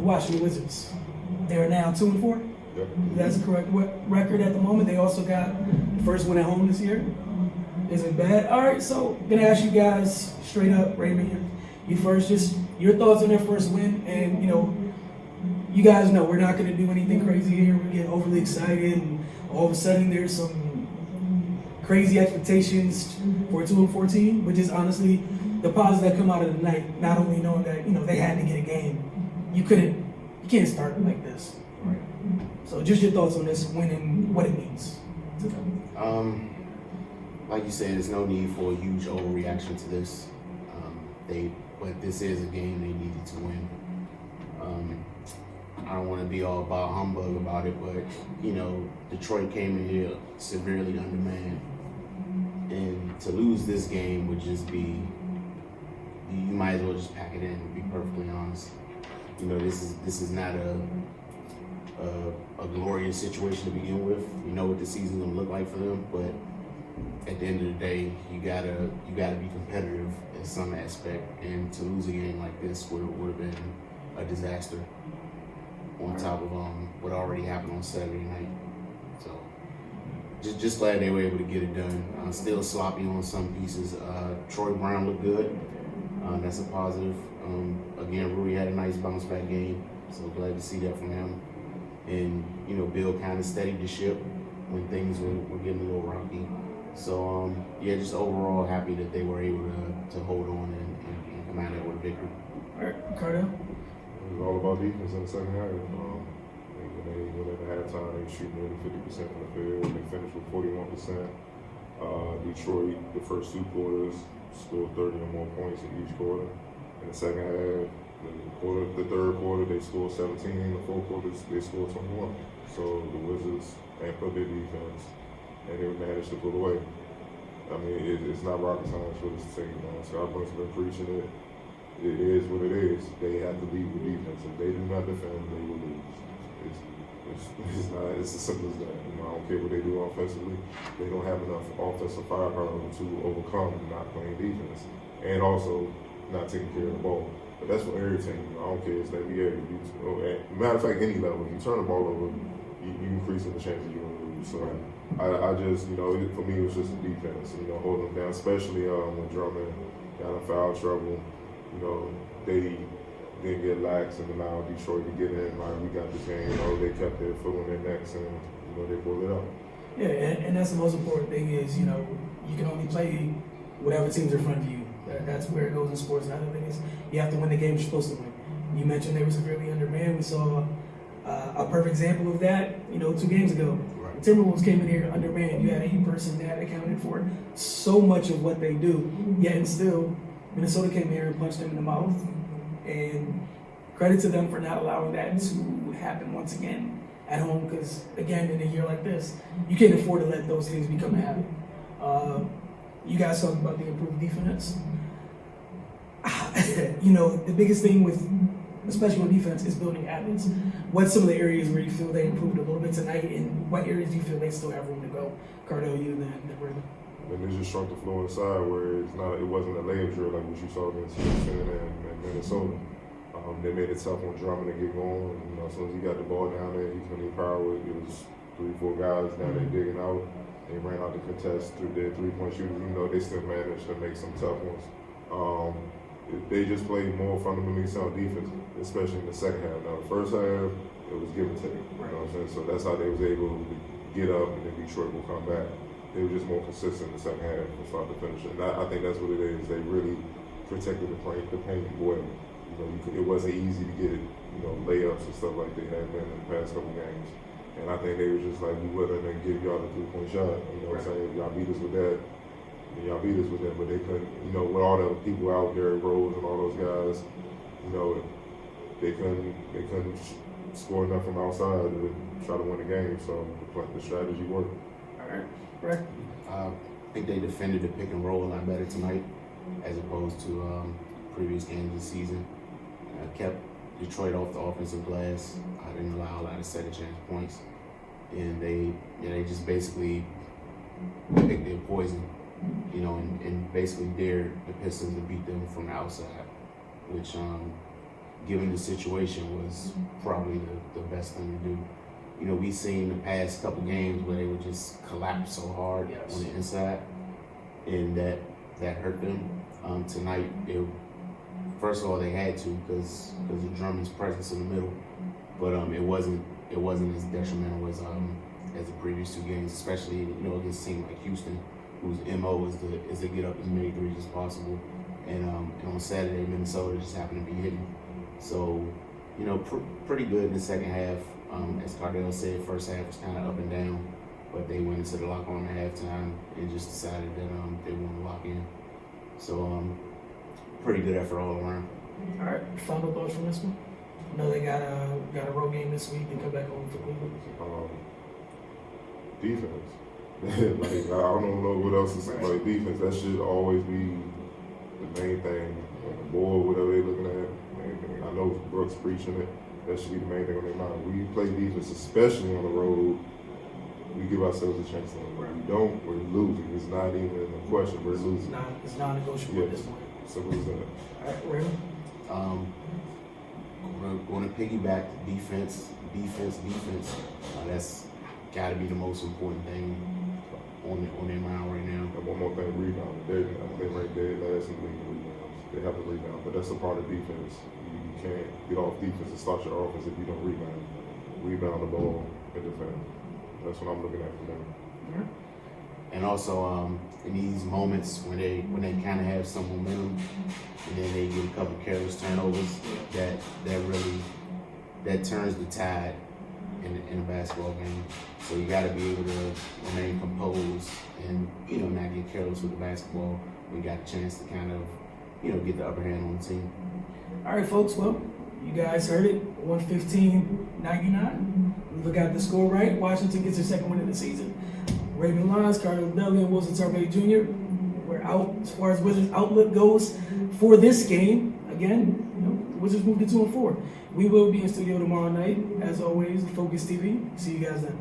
Washington Wizards. They're now 2-4. Yep. That's the correct record at the moment. They also got the first win at home this year. Isn't bad. All right, so I'm gonna ask you guys straight up, Raymond, you first, just your thoughts on their first win, and you guys know we're not gonna do anything crazy here. We get overly excited, and all of a sudden there's some crazy expectations for a 2-4 team, which is honestly the positives that come out of the night. Not only knowing that they had to get a game, you can't start like this. Right. So just your thoughts on this win and what it means to them. Like you said, there's no need for a huge overreaction to this. But this is a game they needed to win. I don't want to be all about humbug about it, but Detroit came in here severely undermanned, and to lose this game would just be, you might as well just pack it in. To be perfectly honest, this is not a glorious situation to begin with. You know what the season's gonna look like for them, but at the end of the day, you gotta be competitive in some aspect, and to lose a game like this would have been a disaster. On top of what already happened on Saturday night, so just glad they were able to get it done. Still sloppy on some pieces. Troy Brown looked good. That's a positive. Again, Rui had a nice bounce back game, so glad to see that from him. And Bill kind of steadied the ship when things were getting a little rocky. So just overall happy that they were able to hold on and come out of it with a victory. All right, Cardell. It was all about defense in the second half. When they went into halftime, they shooting nearly 50% from the field. They finished with 41%. Detroit, the first two quarters, scored 30 or more points in each quarter. In the second half, the third quarter, they scored 17. The fourth quarter, they scored 21. So the Wizards amped up their defense, and they managed to pull away. I mean, it's not rocket science for this team. Scott Brooks has been preaching it. It is what it is. They have to lead with defense. If they do not defend, they will lose. It's as simple as that. I don't care what they do offensively. They don't have enough offensive firepower to overcome not playing defense, and also not taking care of the ball. But that's for every team. I don't care. It's the NBA. Matter of fact, any level, if you turn the ball over, you increase the chances you're going to lose. So I just, for me, it was just the defense. Holding them down, especially when Drummond got in foul trouble. They didn't get lax and allowed Detroit to get in. Like, we got this game. They kept their foot on their necks and they pulled it up. Yeah, and that's the most important thing is you can only play whatever teams are in front of you. That's where it goes in sports. And the other thing is you have to win the game you're supposed to win. You mentioned they were severely undermanned. We saw a perfect example of that 2 games ago. Right. The Timberwolves came in here undermanned. You had a person that accounted for so much of what they do, yet and still Minnesota came here and punched them in the mouth, and credit to them for not allowing that to happen once again at home, because again, in a year like this, you can't afford to let those things become a habit. You guys talked about the improved defense. The biggest thing with, especially on defense, is building habits. What's some of the areas where you feel they improved a little bit tonight, and what areas do you feel they still have room to go? Cardell, you then Raymond. And they just shrunk the floor inside where it wasn't a layup drill like what you saw against Houston and Minnesota. They made it tough on Drummond to get going. As soon as he got the ball down there, he couldn't power it. It was 3-4 guys down there digging out. They ran out to contest through their 3-point shooters, even though they still managed to make some tough ones. They just played more fundamentally sound defense, especially in the second half. Now, the first half, it was give and take. You know what I'm saying? So that's how they was able to get up, and then Detroit will come back. They were just more consistent in the second half from start to finish. And I think that's what it is. They really protected the paint well. It wasn't easy to get layups and stuff like they had been in the past couple games. And I think they were just like, we willing to give y'all the 3-point shot. What I'm saying? Y'all beat us with that. Y'all beat us with that. But they couldn't, with all the people out there, Rose and all those guys, they couldn't score enough from outside to try to win the game. So the strategy worked. All right. Right. I think they defended the pick and roll a lot better tonight as opposed to previous games this season. Kept Detroit off the offensive glass. I didn't allow a lot of second chance points. And they just basically picked their poison, and basically dared the Pistons to beat them from the outside, which given the situation, was probably the best thing to do. You know, we've seen the past couple games where they would just collapse so hard Yes. on the inside, and that hurt them. Tonight, first of all, they had to because of Drummond's presence in the middle, but it wasn't as detrimental as the previous two games, especially against a team like Houston, whose MO is to get up as many threes as possible, and on Saturday Minnesota just happened to be hitting. So, pretty good in the second half. As Cardell said, first half was kind of up and down, but they went into the lock on at halftime and just decided that they wanted to lock in. So, pretty good effort all around. All right, final thoughts from this one. I know they got a road game this week. They come back home for Cleveland. Defense. Like, I don't know what else to say. Like, defense, that should always be the main thing. Like, the board, whatever they're looking at, main thing. I know Brooks preaching it. That should be the main thing on their mind. We play defense, especially on the road. We give ourselves a chance to win. When we don't, we're losing. It's not even a question. We're losing. It's non-negotiable at this point. Simple as that. All right, Raymond? Going to piggyback the defense. That's got to be the most important thing on their mind right now. And one more thing, rebound. They rank dead last in the league in rebounds. They have to rebound, but that's a part of defense. You can't get off defense and start your offense if you don't rebound. Rebound the ball and defend. That's what I'm looking at for them. All right. And also, in these moments when they kind of have some momentum, and then they get a couple careless turnovers, that turns the tide in a basketball game. So you got to be able to remain composed and not get careless with the basketball. We got a chance to kind of get the upper hand on the team. All right, folks. Well, you guys heard it. 115-99. We look at the score right. Washington gets their second win of the season. Raymond Lyons, Cardell, Dudley, and Wilson Tarpeh Jr. We're out as far as Wizards outlook goes for this game. Again, Wizards moved to 2-4. We will be in studio tomorrow night. As always, Focus TV. See you guys then.